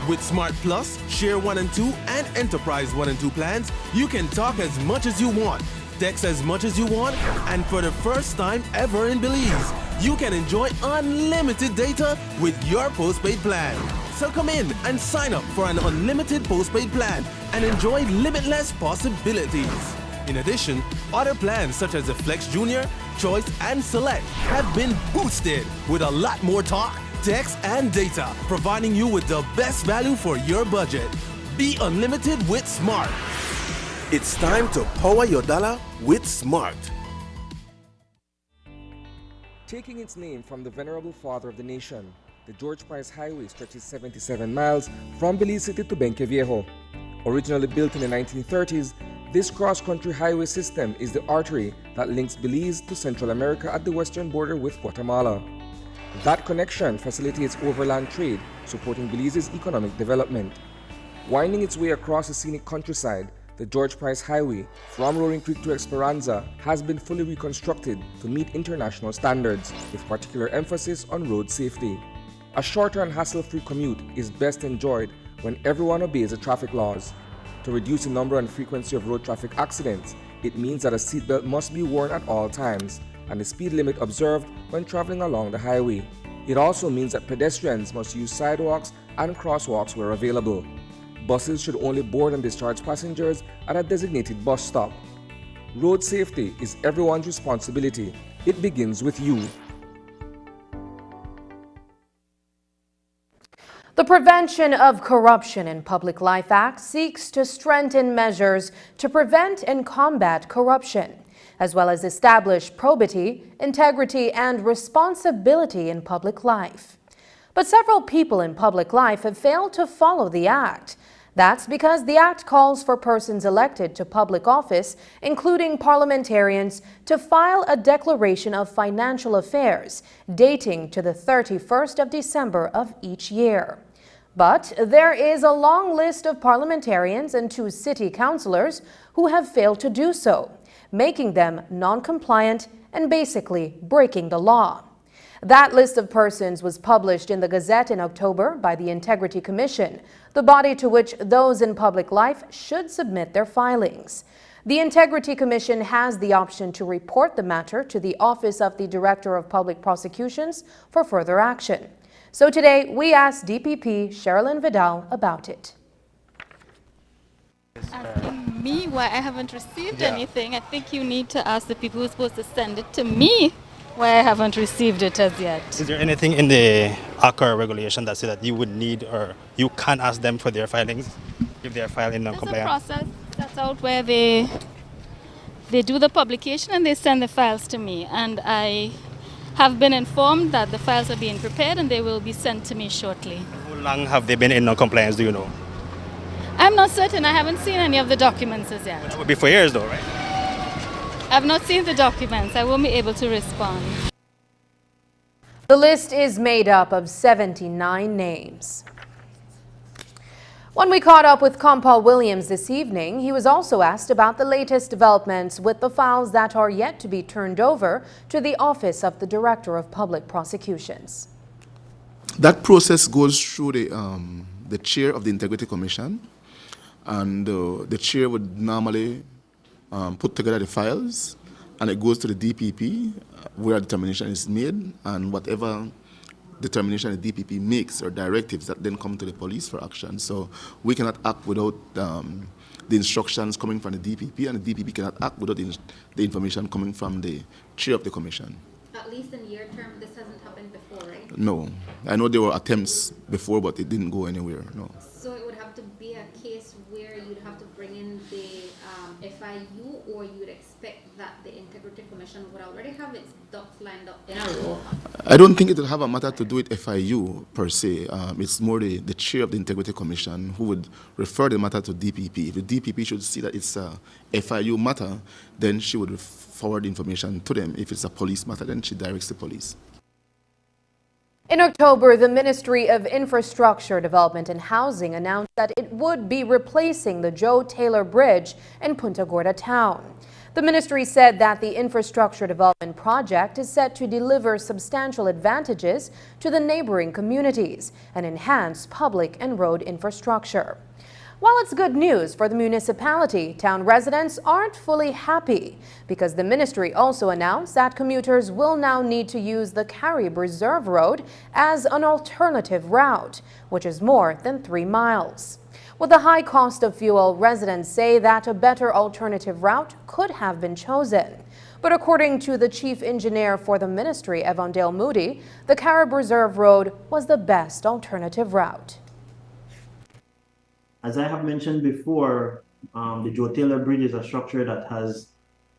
With Smart Plus, Share 1 and 2, and Enterprise 1 and 2 plans, you can talk as much as you want, text as much as you want, and for the first time ever in Belize, you can enjoy unlimited data with your postpaid plan. So come in and sign up for an unlimited postpaid plan and enjoy limitless possibilities. In addition, other plans such as the Flex Junior, Choice, and Select have been boosted with a lot more talk, text, and data, providing you with the best value for your budget. Be unlimited with Smart. It's time to power your dollar with Smart. Taking its name from the venerable father of the nation, the George Price Highway stretches 77 miles from Belize City to Benque Viejo. Originally built in the 1930s, this cross-country highway system is the artery that links Belize to Central America at the western border with Guatemala. That connection facilitates overland trade, supporting Belize's economic development. Winding its way across the scenic countryside, the George Price Highway from Roaring Creek to Esperanza has been fully reconstructed to meet international standards, with particular emphasis on road safety. A shorter and hassle-free commute is best enjoyed when everyone obeys the traffic laws. To reduce the number and frequency of road traffic accidents, it means that a seatbelt must be worn at all times and the speed limit observed when traveling along the highway. It also means that pedestrians must use sidewalks and crosswalks where available. Buses should only board and discharge passengers at a designated bus stop. Road safety is everyone's responsibility. It begins with you. The Prevention of Corruption in Public Life Act seeks to strengthen measures to prevent and combat corruption, as well as establish probity, integrity, and responsibility in public life. But several people in public life have failed to follow the act. That's because the act calls for persons elected to public office, including parliamentarians, to file a declaration of financial affairs dating to the 31st of December of each year. But there is a long list of parliamentarians and 2 city councillors who have failed to do so, making them non-compliant and basically breaking the law. That list of persons was published in the Gazette in October by the Integrity Commission, the body to which those in public life should submit their filings. The Integrity Commission has the option to report the matter to the Office of the Director of Public Prosecutions for further action. So today, we asked DPP Sherilyn Vidal about it. Asking me why I haven't received anything, I think you need to ask the people who are supposed to send it to me why I haven't received it as yet. Is there anything in the ACCA regulation that says that you would need or you can ask them for their filings if they are filed in non-compliance? There's a process that's out where they do the publication and they send the files to me, and I have been informed that the files are being prepared and they will be sent to me shortly. How long have they been in non-compliance, do you know? I'm not certain. I haven't seen any of the documents as yet. That would be for years though, right? I've not seen the documents. I won't be able to respond. The list is made up of 79 names. When we caught up with Compal Williams this evening, he was also asked about the latest developments with the files that are yet to be turned over to the Office of the Director of Public Prosecutions. That process goes through the chair of the Integrity Commission, and the chair would normally put together the files, and it goes to the DPP where a determination is made, and whatever determination the DPP makes or directives that then come to the police for action. So we cannot act without the instructions coming from the DPP, and the DPP cannot act without the information coming from the chair of the commission. At least in your term, this hasn't happened before, right? No. I know there were attempts before, but it didn't go anywhere, no. So it would have to be a case where you'd have to bring in the FIU, or you would expect that the Integrity Commission would already have its ducks lined up in a row? I don't think it will have a matter to do with FIU per se. It's more the chair of the Integrity Commission who would refer the matter to DPP. If the DPP should see that it's a FIU matter, then she would forward the information to them. If it's a police matter, then she directs the police. In October, the Ministry of Infrastructure, Development and Housing announced that it would be replacing the Joe Taylor Bridge in Punta Gorda town. The ministry said that the infrastructure development project is set to deliver substantial advantages to the neighboring communities and enhance public and road infrastructure. While it's good news for the municipality, town residents aren't fully happy because the ministry also announced that commuters will now need to use the Carib Reserve Road as an alternative route, which is more than 3 miles. With the high cost of fuel, residents say that a better alternative route could have been chosen. But according to the chief engineer for the ministry, Evandale Moody, the Carib Reserve Road was the best alternative route. As I have mentioned before, the Joe Taylor Bridge is a structure that has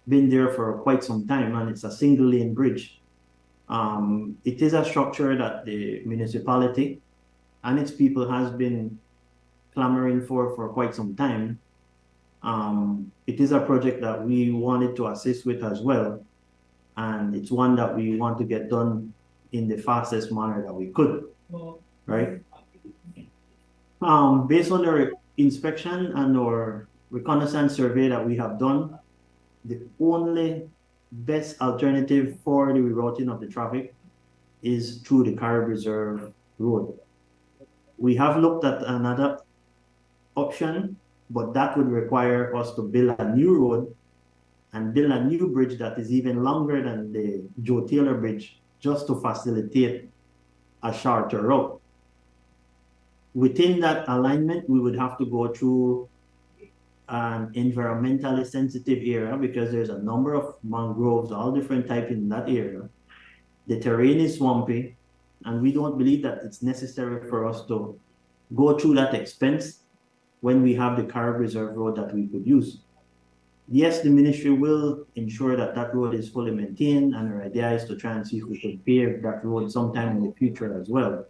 been there for quite some time, and it's a single lane bridge. It is a structure that the municipality and its people has been clamoring for quite some time. It is a project that we wanted to assist with as well, and it's one that we want to get done in the fastest manner that we could, right? Based on our inspection and our reconnaissance survey that we have done, the only best alternative for the rerouting of the traffic is through the Carib Reserve Road. We have looked at another option, but that would require us to build a new road and build a new bridge that is even longer than the Joe Taylor Bridge, just to facilitate a shorter route. Within that alignment, we would have to go through an environmentally sensitive area because there's a number of mangroves, all different types in that area. The terrain is swampy, and we don't believe that it's necessary for us to go through that expense when we have the Carib Reserve Road that we could use. Yes, the ministry will ensure that that road is fully maintained, and our idea is to try and see if we can pave that road sometime in the future as well.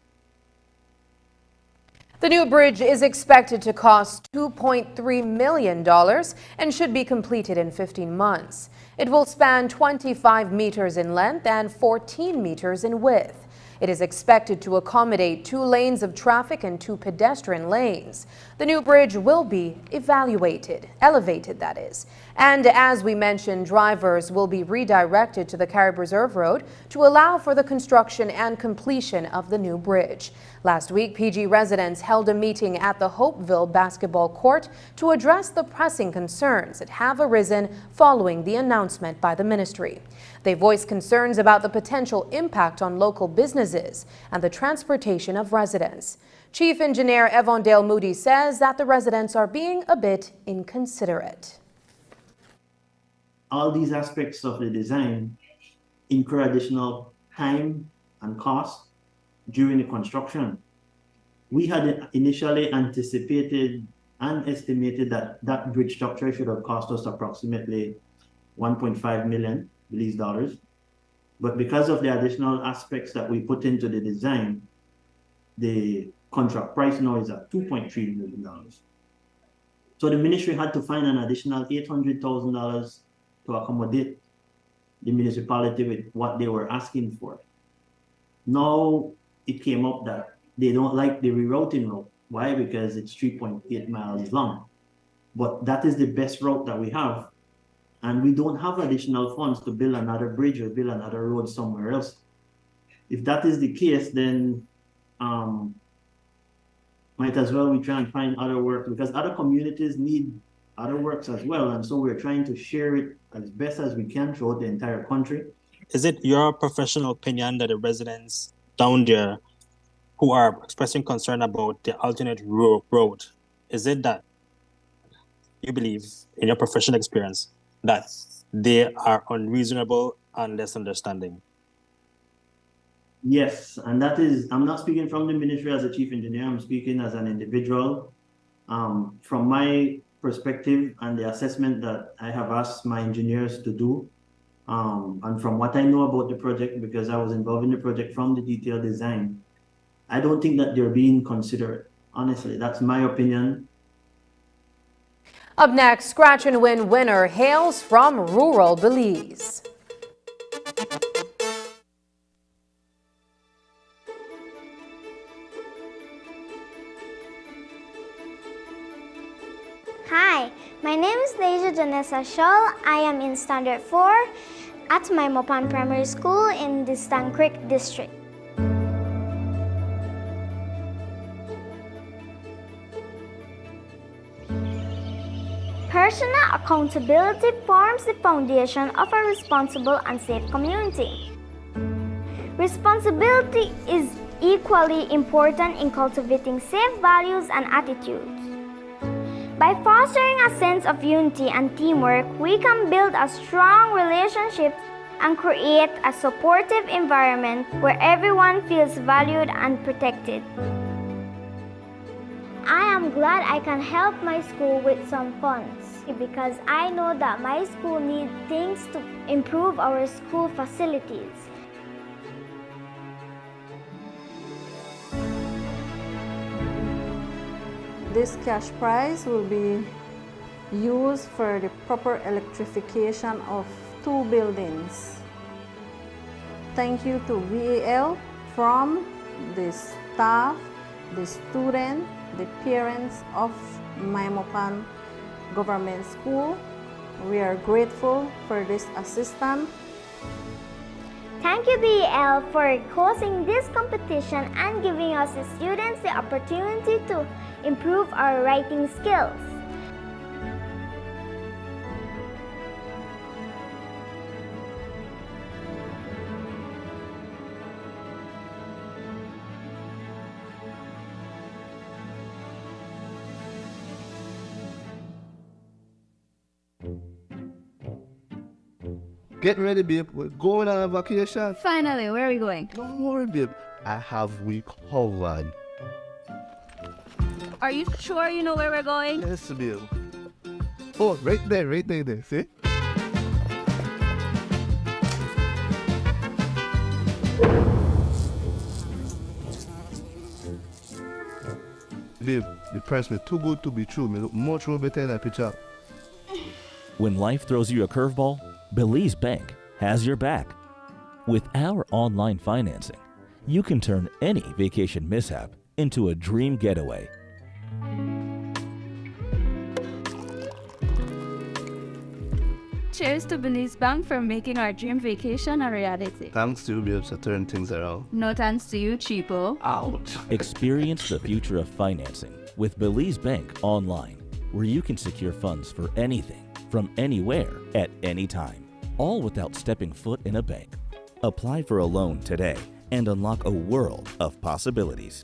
The new bridge is expected to cost $2.3 million and should be completed in 15 months. It will span 25 meters in length and 14 meters in width. It is expected to accommodate 2 lanes of traffic and 2 pedestrian lanes. The new bridge will be elevated that is. And as we mentioned, drivers will be redirected to the Carib Reserve Road to allow for the construction and completion of the new bridge. Last week, PG residents held a meeting at the Hopeville basketball court to address the pressing concerns that have arisen following the announcement by the ministry. They voiced concerns about the potential impact on local businesses and the transportation of residents. Chief Engineer Evandale Moody says that the residents are being a bit inconsiderate. All these aspects of the design incur additional time and cost during the construction. We had initially anticipated and estimated that that bridge structure should have cost us approximately $1.5 million Belize dollars. But because of the additional aspects that we put into the design, the contract price now is at $2.3 million. So the ministry had to find an additional $800,000 to accommodate the municipality with what they were asking for. Now it came up that they don't like the rerouting route. Why? Because it's 3.8 miles long. But that is the best route that we have. And we don't have additional funds to build another bridge or build another road somewhere else. If that is the case, then might as well we try and find other work, because other communities need other works as well. And so we're trying to share it as best as we can throughout the entire country. Is it your professional opinion that the residents down there who are expressing concern about the alternate road, is it that you believe, in your professional experience, that they are unreasonable and less understanding? Yes, and that is, I'm not speaking from the ministry as a chief engineer, I'm speaking as an individual. From my perspective and the assessment that I have asked my engineers to do, and from what I know about the project, because I was involved in the project from the detailed design, I don't think that they're being considerate. Honestly, that's my opinion. Up next, Scratch and Win winner hails from rural Belize. Hi, my name is Deja Janessa Scholl. I am in Standard 4 at Maimopan Primary School in the Stan Creek District. Personal accountability forms the foundation of a responsible and safe community. Responsibility is equally important in cultivating safe values and attitudes. By fostering a sense of unity and teamwork, we can build a strong relationship and create a supportive environment where everyone feels valued and protected. I am glad I can help my school with some funds because I know that my school needs things to improve our school facilities. This cash prize will be used for the proper electrification of 2 buildings. Thank you to VAL from the staff, the student, the parents of Mayamopan Government School. We are grateful for this assistance. Thank you, BEL, for hosting this competition and giving us the students the opportunity to improve our writing skills. Get ready, babe. We're going on a vacation. Finally, where are we going? Don't worry, babe. I have we covered. Are you sure you know where we're going? Yes, babe. Oh, right there, see? Babe, the price was too good to be true. Me look much more better in that picture. When life throws you a curveball, Belize Bank has your back. With our online financing, you can turn any vacation mishap into a dream getaway. Cheers to Belize Bank for making our dream vacation a reality. Thanks to you, babes, to turn things around. No thanks to you, cheapo. Ouch. Experience the future of financing with Belize Bank online, where you can secure funds for anything, from anywhere, at any time, all without stepping foot in a bank. Apply for a loan today and unlock a world of possibilities.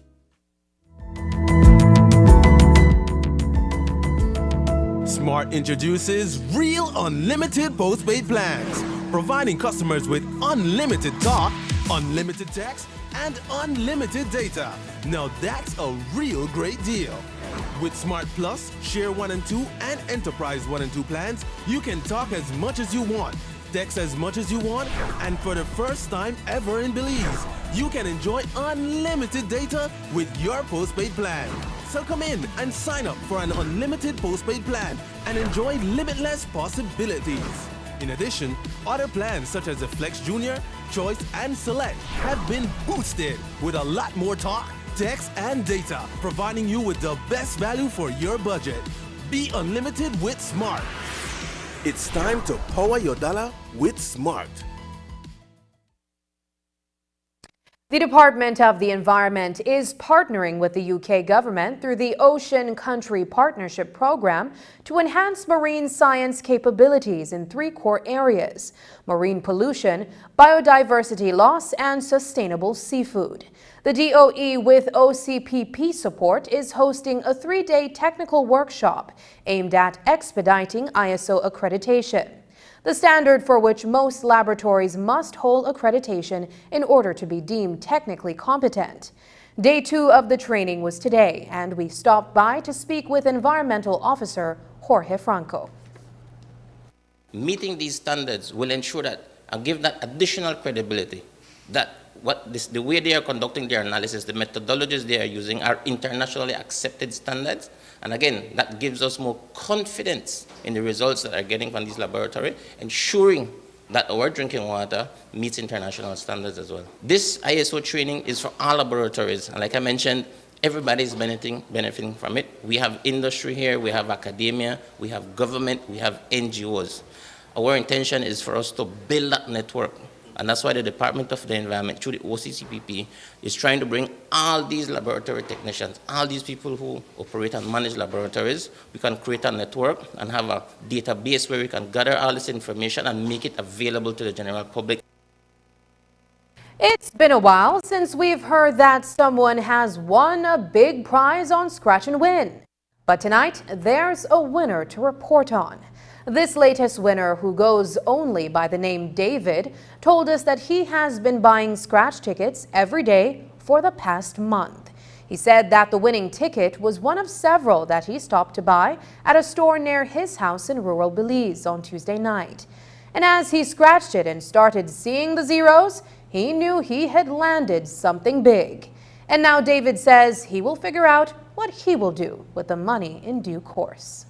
Smart introduces Real Unlimited Postpaid Plans, providing customers with unlimited talk, unlimited text, and unlimited data. Now that's a real great deal. With Smart Plus, Share 1 and 2, and Enterprise 1 and 2 plans, you can talk as much as you want, text as much as you want, and for the first time ever in Belize, you can enjoy unlimited data with your postpaid plan. So come in and sign up for an unlimited postpaid plan and enjoy limitless possibilities. In addition, other plans such as the Flex Junior, Choice, and Select have been boosted with a lot more talk, text, and data, providing you with the best value for your budget. Be unlimited with Smart. It's time to power your dollar with Smart. The Department of the Environment is partnering with the UK government through the Ocean Country Partnership Program to enhance marine science capabilities in 3 core areas: marine pollution, biodiversity loss, and sustainable seafood. The DOE, with OCPP support, is hosting a 3-day technical workshop aimed at expediting ISO accreditation, the standard for which most laboratories must hold accreditation in order to be deemed technically competent. Day 2 of the training was today, and we stopped by to speak with Environmental Officer Jorge Franco. Meeting these standards will ensure that and give that additional credibility that the way they are conducting their analysis, the methodologies they are using are internationally accepted standards. And again, that gives us more confidence in the results that are getting from these laboratories, ensuring that our drinking water meets international standards as well. This ISO training is for all laboratories. And like I mentioned, everybody is benefiting from it. We have industry here, we have academia, we have government, we have NGOs. Our intention is for us to build that network And that's why the Department of the Environment, through the OCCPP, is trying to bring all these laboratory technicians, all these people who operate and manage laboratories. We can create a network and have a database where we can gather all this information and make it available to the general public. It's been a while since we've heard that someone has won a big prize on Scratch and Win. But tonight, there's a winner to report on. This latest winner, who goes only by the name David, told us that he has been buying scratch tickets every day for the past month. He said that the winning ticket was one of several that he stopped to buy at a store near his house in rural Belize on Tuesday night. And as he scratched it and started seeing the zeros, he knew he had landed something big. And now David says he will figure out what he will do with the money in due course.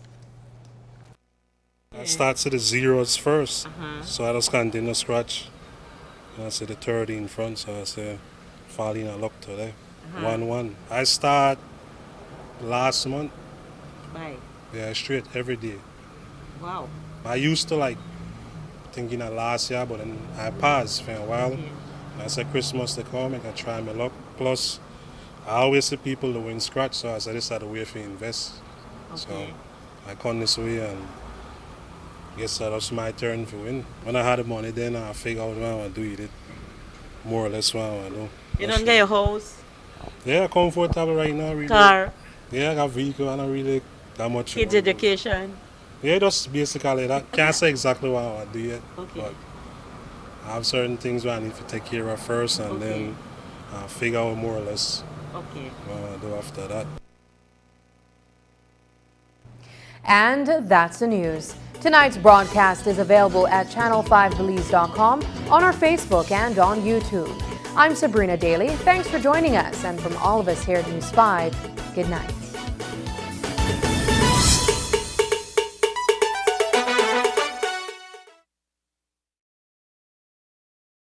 I start to the zeros first, so I just continue to scratch. And I see the 30 in front, so I say, falling a luck today. 1-1. I start last month. Bye. Yeah, straight every day. Wow. I used to like thinking that last year, but then I paused for a while. And I said Christmas to come, I can try my luck. Plus, I always see people who win scratch, so I said this is the way to invest. So I come this way and guess that's my turn to win. When I had the money, then I figure out what I want to do with it. More or less what I want to do. You don't get your house? Yeah, comfortable right now. Really. Car? Yeah, I got vehicle and I really that much. Kids' education? Yeah, just basically that. Can't say exactly what I want to do yet. Okay. But I have certain things where I need to take care of first and then figure out more or less what I want to do after that. And that's the news. Tonight's broadcast is available at channel5belize.com, on our Facebook and on YouTube. I'm Sabrina Daly. Thanks for joining us. And from all of us here at News 5, good night.